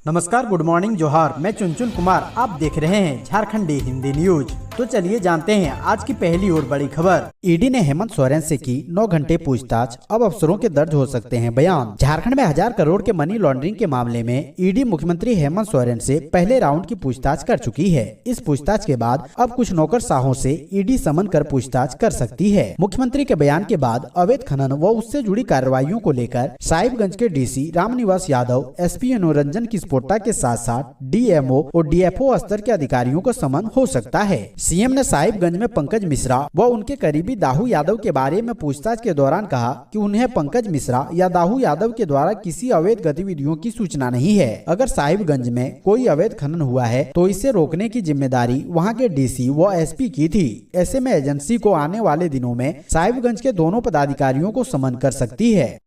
नमस्कार, good morning, जोहार। मैं चुनचुन कुमार, आप देख रहे हैं झारखंडी हिंदी न्यूज। तो चलिए जानते हैं आज की पहली और बड़ी खबर। ईडी ने हेमंत सोरेन से की 9 घंटे पूछताछ, अब अफसरों के दर्ज हो सकते हैं बयान। झारखंड में 1000 करोड़ के मनी लॉन्ड्रिंग के मामले में ईडी मुख्यमंत्री हेमंत सोरेन से पहले राउंड की पूछताछ कर चुकी है। इस पूछताछ के बाद अब कुछ नौकरशाहों से ईडी समन कर पूछताछ कर सकती है। मुख्यमंत्री के बयान के बाद अवैध खनन व उससे जुड़ी कार्रवाइयों को लेकर साहिबगंज के डीसी रामनिवास यादव, एसपी मनोरंजन किस्पोट्टा के साथ साथ डीएमओ और डीएफओ स्तर के अधिकारियों को समन हो सकता है। सीएम ने साहिबगंज में पंकज मिश्रा व उनके करीबी दाहू यादव के बारे में पूछताछ के दौरान कहा कि उन्हें पंकज मिश्रा या दाहू यादव के द्वारा किसी अवैध गतिविधियों की सूचना नहीं है। अगर साहिबगंज में कोई अवैध खनन हुआ है तो इसे रोकने की जिम्मेदारी वहां के डीसी व एसपी की थी। ऐसे में एजेंसी को आने वाले दिनों में साहिबगंज के दोनों पदाधिकारियों को समन कर सकती है।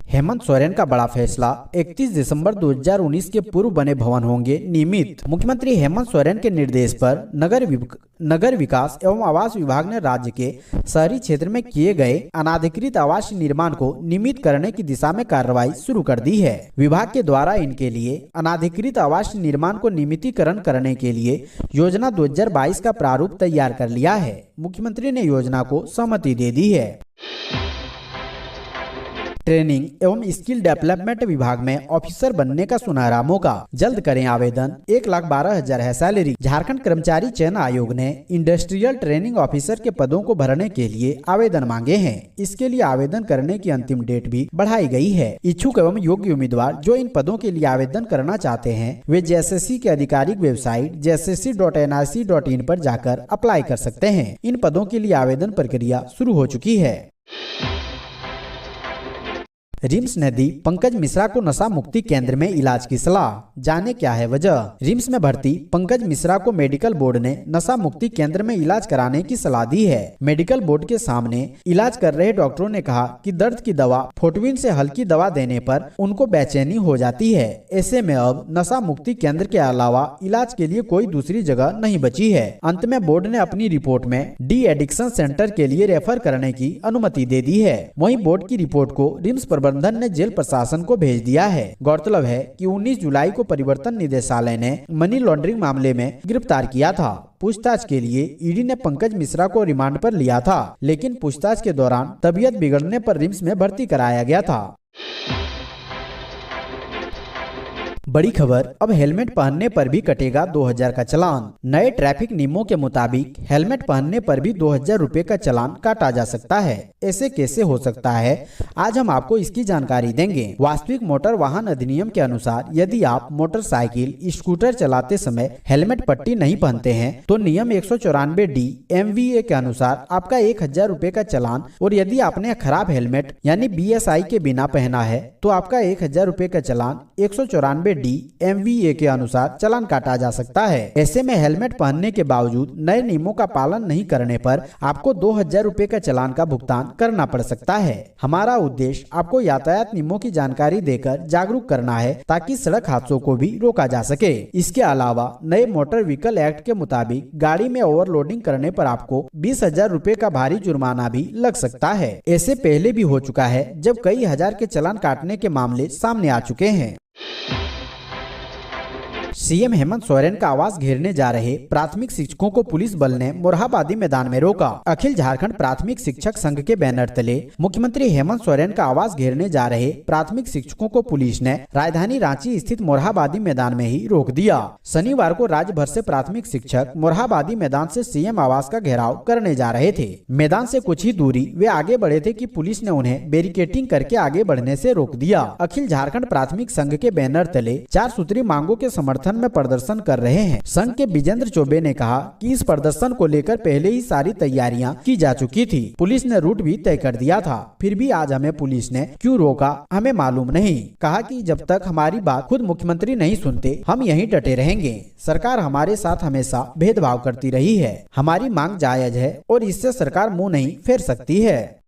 हेमंत सोरेन का बड़ा फैसला, 31 दिसंबर 2019 के पूर्व बने भवन होंगे नियमित। मुख्यमंत्री हेमंत सोरेन के निर्देश पर नगर विकास एवं आवास विभाग ने राज्य के शहरी क्षेत्र में किए गए अनाधिकृत आवास निर्माण को नियमित करने की दिशा में कार्रवाई शुरू कर दी है। विभाग के द्वारा इनके लिए अनाधिकृत आवास निर्माण को नियमितीकरण करने के लिए योजना 2022 का प्रारूप तैयार कर लिया है। मुख्यमंत्री ने योजना को सहमति दे दी है। ट्रेनिंग एवं स्किल डेवलपमेंट विभाग में ऑफिसर बनने का सुनहरा मौका, जल्द करें आवेदन, 1,12,000 है सैलरी। झारखंड कर्मचारी चयन आयोग ने इंडस्ट्रियल ट्रेनिंग ऑफिसर के पदों को भरने के लिए आवेदन मांगे हैं। इसके लिए आवेदन करने की अंतिम डेट भी बढ़ाई गई है। इच्छुक एवं योग्य उम्मीदवार जो इन पदों के लिए आवेदन करना चाहते हैं वे जेएसएससी के आधिकारिक वेबसाइट jssc.nrc.in पर जाकर अप्लाई कर सकते हैं। इन पदों के लिए आवेदन प्रक्रिया शुरू हो चुकी है। रिम्स ने दी पंकज मिश्रा को नशा मुक्ति केंद्र में इलाज की सलाह, जाने क्या है वजह। रिम्स में भर्ती पंकज मिश्रा को मेडिकल बोर्ड ने नशा मुक्ति केंद्र में इलाज कराने की सलाह दी है। मेडिकल बोर्ड के सामने इलाज कर रहे डॉक्टरों ने कहा कि दर्द की दवा फोर्टविन से हल्की दवा देने पर उनको बेचैनी हो जाती है। ऐसे में अब नशा मुक्ति केंद्र के अलावा इलाज के लिए कोई दूसरी जगह नहीं बची है। अंत में बोर्ड ने अपनी रिपोर्ट में डी एडिक्शन सेंटर के लिए रेफर करने की अनुमति दे दी है। वहीं बोर्ड की रिपोर्ट को रिम्स प्रबंधन ने जेल प्रशासन को भेज दिया है। गौरतलब है कि 19 जुलाई को परिवर्तन निदेशालय ने मनी लॉन्ड्रिंग मामले में गिरफ्तार किया था। पूछताछ के लिए ईडी ने पंकज मिश्रा को रिमांड पर लिया था, लेकिन पूछताछ के दौरान तबीयत बिगड़ने पर रिम्स में भर्ती कराया गया था। बड़ी खबर, अब हेलमेट पहनने पर भी कटेगा 2000 का चालान। नए ट्रैफिक नियमों के मुताबिक हेलमेट पहनने पर भी 2000 रुपए का चालान काटा जा सकता है। ऐसे कैसे हो सकता है, आज हम आपको इसकी जानकारी देंगे। वास्तविक मोटर वाहन अधिनियम के अनुसार यदि आप मोटरसाइकिल, स्कूटर चलाते समय हेलमेट पट्टी नहीं पहनते हैं तो नियम 194D MVA के अनुसार आपका 1000 रुपए का चालान, और यदि आपने खराब हेलमेट यानी BSI के बिना पहना है तो आपका 1000 रुपए का चालान 194D MVA के अनुसार चालान काटा जा सकता है। ऐसे में हेलमेट पहनने के बावजूद नए नियमों का पालन नहीं करने पर आपको 2000 रुपए का चालान का भुगतान करना पड़ सकता है। हमारा उद्देश्य आपको यातायात नियमों की जानकारी देकर जागरूक करना है ताकि सड़क हादसों को भी रोका जा सके। इसके अलावा नए मोटर व्हीकल एक्ट के मुताबिक गाड़ी में ओवरलोडिंग करने पर आपको 20,000 रुपए का भारी जुर्माना भी लग सकता है। ऐसे पहले भी हो चुका है जब कई हजार के चालान काटने के मामले सामने आ चुके हैं। सीएम हेमंत सोरेन का आवास घेरने जा रहे प्राथमिक शिक्षकों को पुलिस बल ने मोरहाबादी मैदान में रोका। अखिल झारखंड प्राथमिक शिक्षक संघ के बैनर तले मुख्यमंत्री हेमंत सोरेन का आवास घेरने जा रहे प्राथमिक शिक्षकों को पुलिस ने राजधानी रांची स्थित मोरहाबादी मैदान में ही रोक दिया। शनिवार को राज्य भर से प्राथमिक शिक्षक मोरहाबादी मैदान से सीएम आवास का घेराव करने जा रहे थे। मैदान से कुछ ही दूरी वे आगे बढ़े थे कि पुलिस ने उन्हें बैरिकेडिंग करके आगे बढ़ने से रोक दिया। अखिल झारखंड प्राथमिक संघ के बैनर तले 4 सूत्री मांगों के समर्थन में प्रदर्शन कर रहे हैं। संघ के विजेंद्र चौबे ने कहा कि इस प्रदर्शन को लेकर पहले ही सारी तैयारियां की जा चुकी थी। पुलिस ने रूट भी तय कर दिया था, फिर भी आज हमें पुलिस ने क्यों रोका हमें मालूम नहीं। कहा कि जब तक हमारी बात खुद मुख्यमंत्री नहीं सुनते हम यहीं डटे रहेंगे। सरकार हमारे साथ हमेशा भेदभाव करती रही है। हमारी मांग जायज है और इससे सरकार मुंह नहीं फेर सकती है।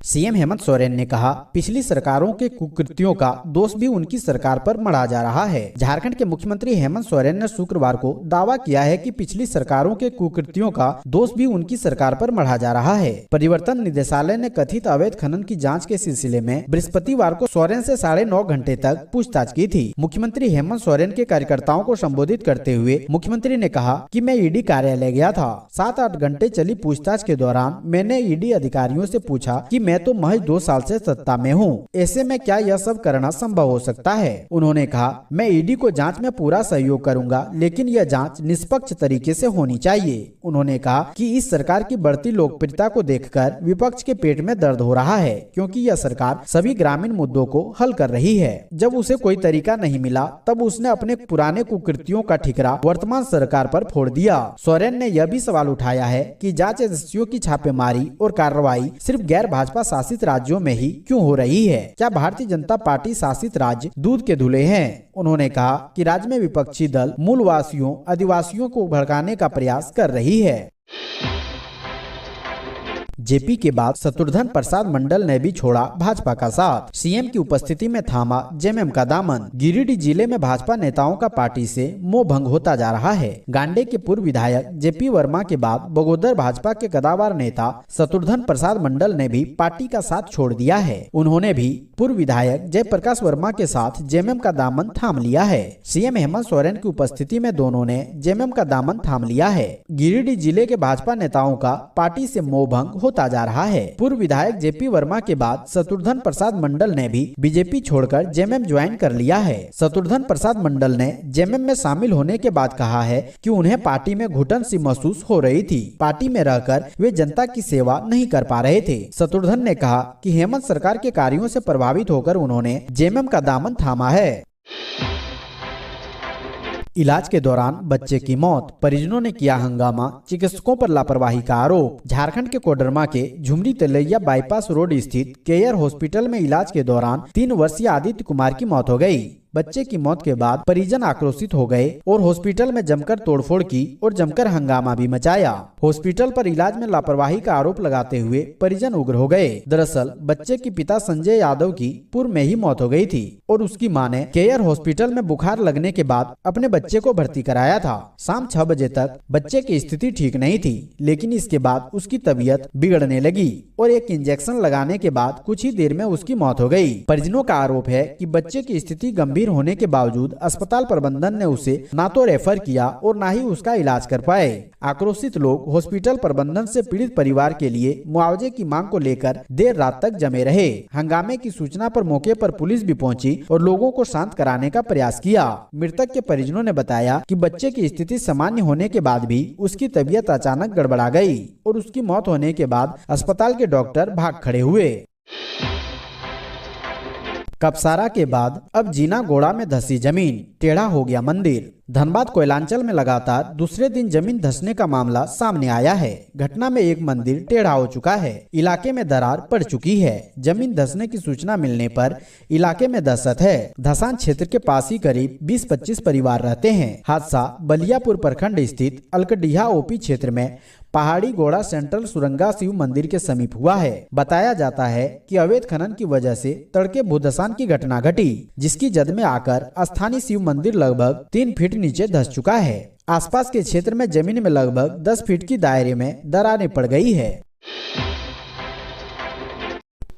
सीएम हेमंत सोरेन ने कहा, पिछली सरकारों के कुकृतियों का दोष भी उनकी सरकार पर मढ़ा जा रहा है। झारखंड के मुख्यमंत्री हेमंत सोरेन ने शुक्रवार को दावा किया है कि पिछली सरकारों के कुकृतियों का दोष भी उनकी सरकार पर मढ़ा जा रहा है। परिवर्तन निदेशालय ने कथित अवैध खनन की जांच के सिलसिले में बृहस्पतिवार को सोरेन से 9.5 घंटे तक पूछताछ की थी। मुख्यमंत्री हेमंत सोरेन के कार्यकर्ताओं को संबोधित करते हुए मुख्यमंत्री ने कहा कि मैं ईडी कार्यालय गया था। 7-8 घंटे चली पूछताछ के दौरान मैंने ईडी अधिकारियों से पूछा कि मैं तो महज 2 साल से सत्ता में हूँ, ऐसे में क्या यह सब करना संभव हो सकता है। उन्होंने कहा, मैं ईडी को जांच में पूरा सहयोग करूंगा, लेकिन यह जांच निष्पक्ष तरीके से होनी चाहिए। उन्होंने कहा कि इस सरकार की बढ़ती लोकप्रियता को देखकर विपक्ष के पेट में दर्द हो रहा है, क्योंकि यह सरकार सभी ग्रामीण मुद्दों को हल कर रही है। जब उसे कोई तरीका नहीं मिला तब उसने अपने पुराने कुकृतियों का ठिकरा वर्तमान सरकार पर फोड़ दिया। सोरेन ने यह भी सवाल उठाया है कि जांच एजेंसियों की छापेमारी और कार्रवाई सिर्फ गैर भाजपा शासित राज्यों में ही क्यों हो रही है? क्या भारतीय जनता पार्टी शासित राज्य दूध के धुले हैं? उन्होंने कहा कि राज्य में विपक्षी दल मूलवासियों आदिवासियों को भड़काने का प्रयास कर रही है। जेपी के बाद शत्रुघ्न प्रसाद मंडल ने भी छोड़ा भाजपा का साथ। सीएम की उपस्थिति में थामा जेएमएम का दामन। गिरिडीह जिले में भाजपा नेताओं का पार्टी से मोह भंग होता जा रहा है। गांडे के पूर्व विधायक जेपी वर्मा के बाद बगोदर भाजपा के कदावर नेता शत्रुघ्न प्रसाद मंडल ने भी पार्टी का साथ छोड़ दिया है। उन्होंने भी पूर्व विधायक जयप्रकाश वर्मा के साथ जेएमएम का दामन थाम लिया है। सीएम हेमंत सोरेन की उपस्थिति में दोनों ने जेएमएम का दामन थाम लिया है। गिरिडीह जिले के भाजपा नेताओं का पार्टी से मोह भंग होता जा रहा है। पूर्व विधायक जेपी वर्मा के बाद शत्रुघ्न प्रसाद मंडल ने भी बीजेपी छोड़कर जेएमएम ज्वाइन कर लिया है। शत्रुघ्न प्रसाद मंडल ने जेएमएम में शामिल होने के बाद कहा है कि उन्हें पार्टी में घुटन सी महसूस हो रही थी। पार्टी में रहकर वे जनता की सेवा नहीं कर पा रहे थे। शत्रुघ्न ने कहा कि हेमंत सरकार के कार्यों से प्रभावित होकर उन्होंने जेएमएम का दामन थामा है। इलाज के दौरान बच्चे की मौत, परिजनों ने किया हंगामा, चिकित्सकों पर लापरवाही का आरोप। झारखंड के कोडरमा के झुमरी तलैया बाईपास रोड स्थित केयर हॉस्पिटल में इलाज के दौरान 3 वर्षीय आदित्य कुमार की मौत हो गई। बच्चे की मौत के बाद परिजन आक्रोशित हो गए और हॉस्पिटल में जमकर तोड़फोड़ की और जमकर हंगामा भी मचाया। हॉस्पिटल पर इलाज में लापरवाही का आरोप लगाते हुए परिजन उग्र हो गए। दरअसल बच्चे के पिता संजय यादव की पूर्व में ही मौत हो गई थी और उसकी मां ने केयर हॉस्पिटल में बुखार लगने के बाद अपने बच्चे को भर्ती कराया था। शाम 6 बजे तक बच्चे की स्थिति ठीक नहीं थी, लेकिन इसके बाद उसकी तबीयत बिगड़ने लगी और एक इंजेक्शन लगाने के बाद कुछ ही देर में उसकी मौत हो गई। परिजनों का आरोप है कि बच्चे की स्थिति गंभीर होने के बावजूद अस्पताल प्रबंधन ने उसे ना तो रेफर किया और ना ही उसका इलाज कर पाए। आक्रोशित लोग हॉस्पिटल प्रबंधन से पीड़ित परिवार के लिए मुआवजे की मांग को लेकर देर रात तक जमे रहे। हंगामे की सूचना पर मौके पर पुलिस भी पहुंची और लोगों को शांत कराने का प्रयास किया। मृतक के परिजनों ने बताया कि बच्चे की स्थिति सामान्य होने के बाद भी उसकी तबीयत अचानक गड़बड़ा गई और उसकी मौत होने के बाद अस्पताल के डॉक्टर भाग खड़े हुए। कपसारा के बाद अब जीना गोड़ा में धसी जमीन, टेढ़ा हो गया मंदिर। धनबाद कोयलांचल में लगातार दूसरे दिन जमीन धंसने का मामला सामने आया है। घटना में एक मंदिर टेढ़ा हो चुका है। इलाके में दरार पड़ चुकी है। जमीन धंसने की सूचना मिलने पर इलाके में दहशत है। धसान क्षेत्र के पास ही करीब 20-25 परिवार रहते हैं। हादसा बलियापुर प्रखंड स्थित अलकडीहा ओपी क्षेत्र में पहाड़ी गोड़ा सेंट्रल सुरंगा शिव मंदिर के समीप हुआ है। बताया जाता है कि अवैध खनन की वजह से तड़के भूधसान की घटना घटी, जिसकी जद में आकर स्थानीय शिव मंदिर लगभग 3 फीट नीचे धंस चुका है। आसपास के क्षेत्र में जमीन में लगभग 10 फीट की दायरे में दरारें पड़ गई है।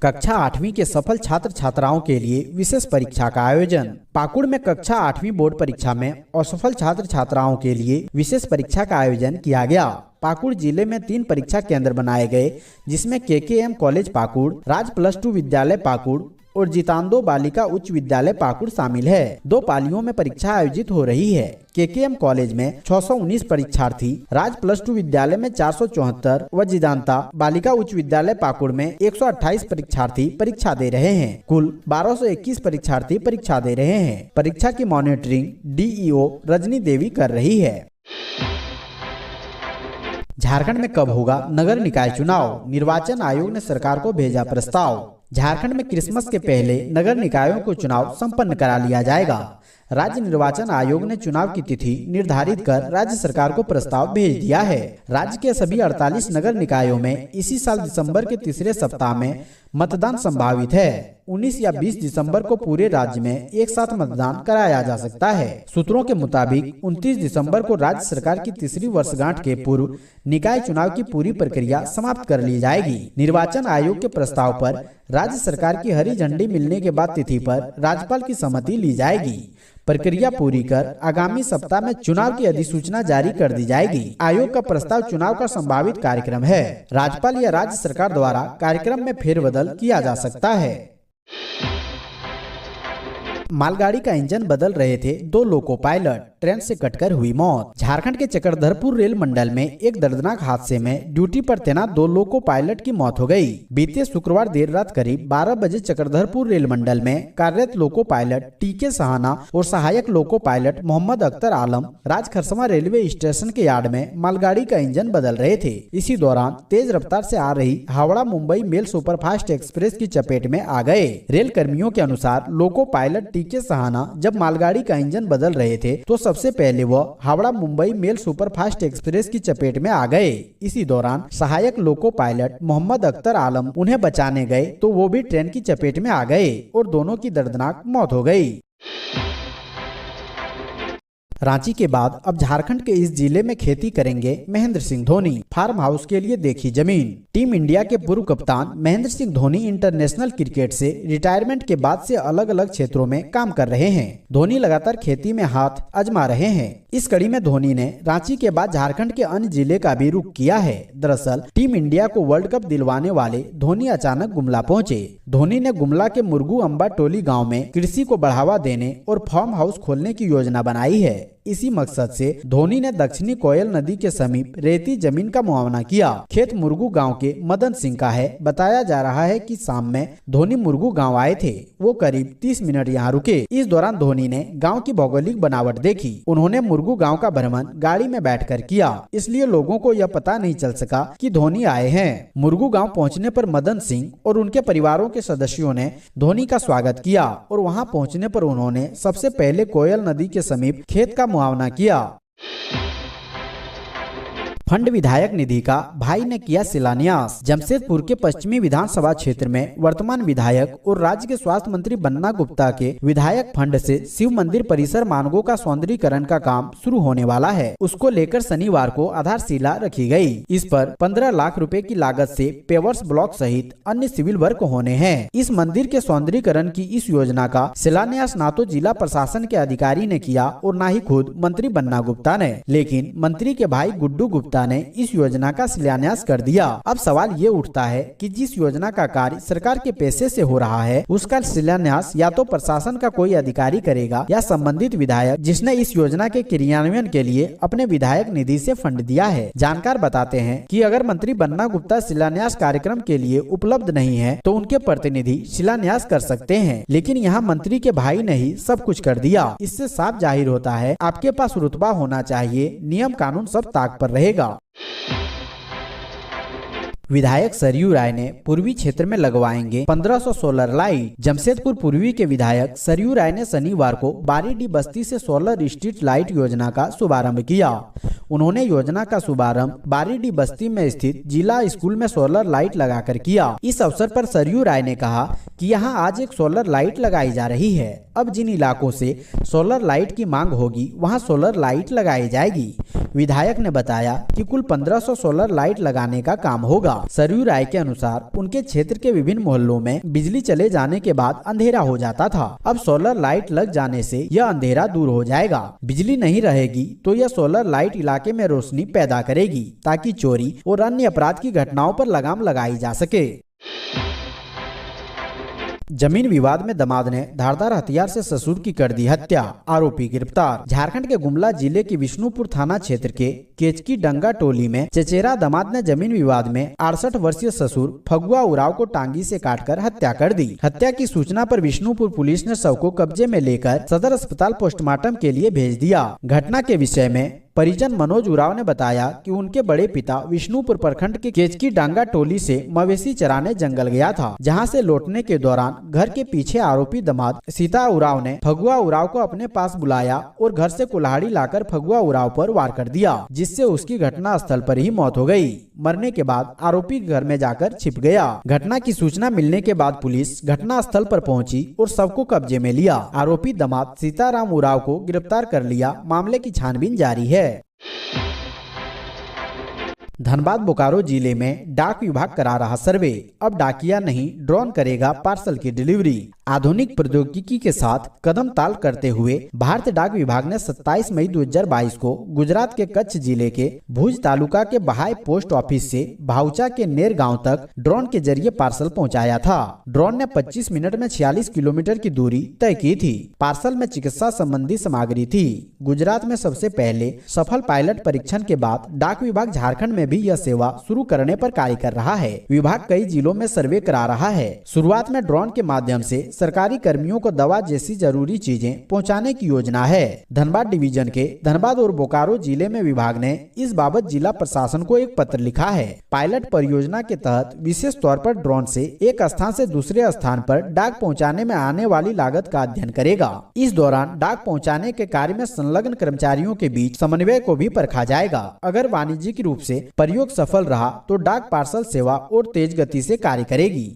कक्षा 8वीं के सफल छात्र छात्राओं के लिए विशेष परीक्षा का आयोजन। पाकुड़ में कक्षा 8वीं बोर्ड परीक्षा में असफल छात्र छात्राओं के लिए विशेष परीक्षा का आयोजन किया गया। पाकुड़ जिले में 3 परीक्षा केंद्र बनाए गए, जिसमें केकेएम कॉलेज पाकुड़, राज +2 विद्यालय पाकुड़ और जितांदो बालिका उच्च विद्यालय पाकुड़ शामिल है। 2 पालियों में परीक्षा आयोजित हो रही है। केकेएम कॉलेज में 619 परीक्षार्थी, राज +2 विद्यालय में 474 व जिदांता बालिका उच्च विद्यालय पाकुड़ में 128 परीक्षार्थी परीक्षा दे रहे हैं। कुल 1221 परीक्षार्थी परीक्षा दे रहे हैं। परीक्षा की मॉनिटरिंग डीईओ रजनी देवी कर रही है। झारखंड में कब होगा नगर निकाय चुनाव? निर्वाचन आयोग ने सरकार को भेजा प्रस्ताव। झारखंड में क्रिसमस के पहले नगर निकायों को चुनाव संपन्न करा लिया जाएगा। राज्य निर्वाचन आयोग ने चुनाव की तिथि निर्धारित कर राज्य सरकार को प्रस्ताव भेज दिया है। राज्य के सभी 48 नगर निकायों में इसी साल दिसंबर के तीसरे सप्ताह में मतदान संभावित है। 19 या 20 दिसंबर को पूरे राज्य में एक साथ मतदान कराया जा सकता है। सूत्रों के मुताबिक 29 दिसंबर को राज्य सरकार की तीसरी वर्षगांठ के पूर्व निकाय चुनाव की पूरी प्रक्रिया समाप्त कर ली जाएगी। निर्वाचन आयोग के प्रस्ताव पर राज्य सरकार की हरी झंडी मिलने के बाद तिथि पर राज्यपाल की सहमति ली जाएगी। प्रक्रिया पूरी कर आगामी सप्ताह में चुनाव की अधिसूचना जारी कर दी जाएगी। आयोग का प्रस्ताव चुनाव का संभावित कार्यक्रम है। राज्यपाल या राज्य सरकार द्वारा कार्यक्रम में फेरबदल किया जा सकता है। मालगाड़ी का इंजन बदल रहे थे 2 लोको पायलट, ट्रेन से कटकर हुई मौत। झारखंड के चक्रधरपुर रेल मंडल में एक दर्दनाक हादसे में ड्यूटी पर तैनात 2 लोको पायलट की मौत हो गई। बीते शुक्रवार देर रात करीब 12 बजे चक्रधरपुर रेल मंडल में कार्यरत लोको पायलट टीके सहाना और सहायक लोको पायलट मोहम्मद अख्तर आलम राजखरसवा रेलवे स्टेशन के यार्ड में मालगाड़ी का इंजन बदल रहे थे। इसी दौरान तेज रफ्तार से आ रही Howrah Mumbai mail superfast express की चपेट में आ गए। रेल कर्मियों के अनुसार लोको पायलट टीके सहाना जब मालगाड़ी का इंजन बदल रहे थे तो सबसे पहले वह Howrah Mumbai mail superfast express की चपेट में आ गए। इसी दौरान सहायक लोको पायलट मोहम्मद अख्तर आलम उन्हें बचाने गए तो वो भी ट्रेन की चपेट में आ गए और दोनों की दर्दनाक मौत हो गई। रांची के बाद अब झारखंड के इस जिले में खेती करेंगे महेंद्र सिंह धोनी। फार्म हाउस के लिए देखी जमीन। टीम इंडिया के पूर्व कप्तान महेंद्र सिंह धोनी इंटरनेशनल क्रिकेट से रिटायरमेंट के बाद से अलग अलग क्षेत्रों में काम कर रहे हैं। धोनी लगातार खेती में हाथ आजमा रहे हैं। इस कड़ी में धोनी ने रांची के बाद झारखंड के अन्य जिले का भी रुख किया है। दरअसल टीम इंडिया को वर्ल्ड कप दिलवाने वाले धोनी अचानक गुमला पहुंचे। धोनी ने गुमला के मुरगू अम्बा टोली गाँव में कृषि को बढ़ावा देने और फार्म हाउस खोलने की योजना बनाई है। इसी मकसद से धोनी ने दक्षिणी कोयल नदी के समीप रेती जमीन का मुआवना किया। खेत मुरगू गांव के मदन सिंह का है। बताया जा रहा है कि शाम में धोनी मुरगू गांव आए थे। वो करीब 30 मिनट यहां रुके। इस दौरान धोनी ने गांव की भौगोलिक बनावट देखी। उन्होंने मुरगू गांव का भ्रमण गाड़ी में बैठकर किया, इसलिए लोगों को यह पता नहीं चल सका कि धोनी आए हैं। मुरगू गाँव पहुँचने पर मदन सिंह और उनके परिवारों के सदस्यों ने धोनी का स्वागत किया और वहाँ पहुँचने पर उन्होंने सबसे पहले कोयल नदी के समीप खेत का मुआवना किया। फंड विधायक निधि का भाई ने किया शिलान्यास। जमशेदपुर के पश्चिमी विधानसभा क्षेत्र में वर्तमान विधायक और राज्य के स्वास्थ्य मंत्री बन्ना गुप्ता के विधायक फंड से शिव मंदिर परिसर मानगो का सौंदर्यीकरण का काम शुरू होने वाला है। उसको लेकर शनिवार को आधारशिला रखी गई। इस पर 15 लाख रुपए की लागत से पेवर्स ब्लॉक सहित अन्य सिविल वर्क होने हैं। इस मंदिर के सौंदर्यीकरण की इस योजना का शिलान्यास न तो जिला प्रशासन के अधिकारी ने किया और न ही खुद मंत्री बन्ना गुप्ता ने, लेकिन मंत्री के भाई गुड्डू गुप्ता ने इस योजना का शिलान्यास कर दिया। अब सवाल ये उठता है कि जिस योजना का कार्य सरकार के पैसे से हो रहा है उसका शिलान्यास या तो प्रशासन का कोई अधिकारी करेगा या संबंधित विधायक जिसने इस योजना के क्रियान्वयन के लिए अपने विधायक निधि से फंड दिया है। जानकार बताते हैं कि अगर मंत्री बन्ना गुप्ता शिलान्यास कार्यक्रम के लिए उपलब्ध नहीं है तो उनके प्रतिनिधि शिलान्यास कर सकते हैं, लेकिन यहाँ मंत्री के भाई ने ही सब कुछ कर दिया। इससे साफ जाहिर होता है आपके पास रुतबा होना चाहिए, नियम कानून सब ताक पर रहेगा। विधायक सरयू राय ने पूर्वी क्षेत्र में लगवाएंगे 1500 सोलर लाइट। जमशेदपुर पूर्वी के विधायक सरयू राय ने शनिवार को बारीडी बस्ती से सोलर स्ट्रीट लाइट योजना का शुभारंभ किया। उन्होंने योजना का शुभारंभ बारीडी बस्ती में स्थित जिला स्कूल में सोलर लाइट लगाकर किया। इस अवसर पर सरयू राय ने कहा कि यहां आज एक सोलर लाइट लगाई जा रही है। अब जिन इलाकों से सोलर लाइट की मांग होगी वहां सोलर लाइट लगाई जाएगी। विधायक ने बताया कि कुल 1500 सोलर लाइट लगाने का काम होगा। सरयू राय के अनुसार उनके क्षेत्र के विभिन्न मोहल्लों में बिजली चले जाने के बाद अंधेरा हो जाता था। अब सोलर लाइट लग जाने से यह अंधेरा दूर हो जाएगा। बिजली नहीं रहेगी तो यह सोलर लाइट इलाके में रोशनी पैदा करेगी ताकि चोरी और अन्य अपराध की घटनाओं पर लगाम लगाई जा सके। जमीन विवाद में दामाद ने धारदार हथियार से ससुर की कर दी हत्या, आरोपी गिरफ्तार। झारखंड के गुमला जिले के विष्णुपुर थाना क्षेत्र के केचकी डंगा टोली में चचेरा दामाद ने जमीन विवाद में 68 वर्षीय ससुर फगुआ उराव को टांगी से काटकर हत्या कर दी। हत्या की सूचना पर विष्णुपुर पुलिस ने शव को कब्जे में लेकर सदर अस्पताल पोस्टमार्टम के लिए भेज दिया। घटना के विषय में परिजन मनोज उरांव ने बताया कि उनके बड़े पिता विष्णुपुर प्रखंड के केचकी डांगा टोली से मवेशी चराने जंगल गया था, जहां से लौटने के दौरान घर के पीछे आरोपी दामाद सीता उरांव ने फगुआ उरांव को अपने पास बुलाया और घर से कुल्हाड़ी लाकर फगुआ उरांव पर वार कर दिया, जिससे उसकी घटना स्थल पर ही मौत हो गई। मरने के बाद आरोपी घर में जाकर छिप गया। घटना की सूचना मिलने के बाद पुलिस घटना स्थल पर पहुंची और शव को कब्जे में लिया। आरोपी दामाद सीताराम उरांव को गिरफ्तार कर लिया। मामले की छानबीन जारी है। धनबाद बोकारो जिले में डाक विभाग करा रहा सर्वे। अब डाकिया नहीं, ड्रोन करेगा पार्सल की डिलीवरी। आधुनिक प्रौद्योगिकी के साथ कदम ताल करते हुए भारतीय डाक विभाग ने 27 मई 2022 को गुजरात के कच्छ जिले के भुज तालुका के बहाय पोस्ट ऑफिस से भाउचा के नेर गांव तक ड्रोन के जरिए पार्सल पहुंचाया था। ड्रोन ने 25 मिनट में 46 किलोमीटर की दूरी तय की थी। पार्सल में चिकित्सा संबंधी सामग्री थी। गुजरात में सबसे पहले सफल पायलट परीक्षण के बाद डाक विभाग झारखंड में भी यह सेवा शुरू करने पर कार्य कर रहा है। विभाग कई जिलों में सर्वे करा रहा है। शुरुआत में ड्रोन के माध्यम से सरकारी कर्मियों को दवा जैसी जरूरी चीजें पहुंचाने की योजना है। धनबाद डिवीजन के धनबाद और बोकारो जिले में विभाग ने इस बाबत जिला प्रशासन को एक पत्र लिखा है। पायलट परियोजना के तहत विशेष तौर पर ड्रोन से एक स्थान से दूसरे स्थान पर डाक पहुंचाने में आने वाली लागत का अध्ययन करेगा। इस दौरान डाक पहुंचाने के कार्य में संलग्न कर्मचारियों के बीच समन्वय को भी परखा जाएगा। अगर वाणिज्यिक रूप से प्रयोग सफल रहा तो डाक पार्सल सेवा और तेज गति से कार्य करेगी।